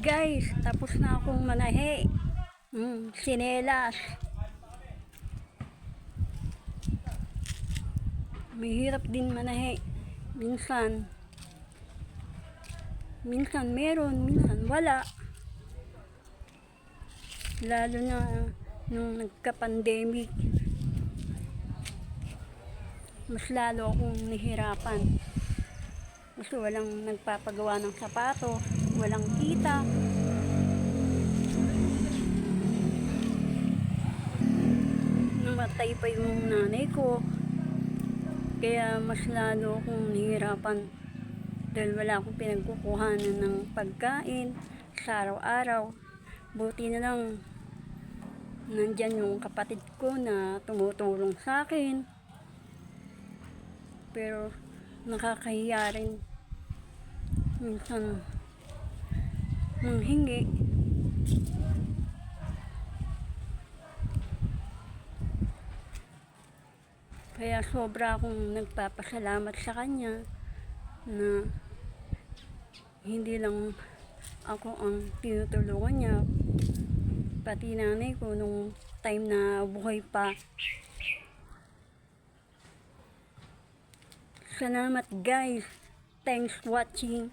guys, tapos na akong manahe. Sinelas. Mahirap din manahe. Minsan meron, minsan wala. Lalo na nung nagka-pandemic. Mas lalo akong nahirapan. Kasi walang nagpapagawa ng sapatos, walang kita. Namatay pa yung nanay ko. Kaya mas lalo akong nahihirapan. Dahil wala akong pinagkukuhanan ng pagkain sa araw-araw. Buti na lang nandyan yung kapatid ko na tumutulong sa akin. Pero nakakahiya rin minsan manghingi. Kaya sobra akong nagpapasalamat sa kanya na hindi lang ako ang tinutulungan niya, pati nanay ko nung time na buhay pa. Salamat guys. Thanks watching.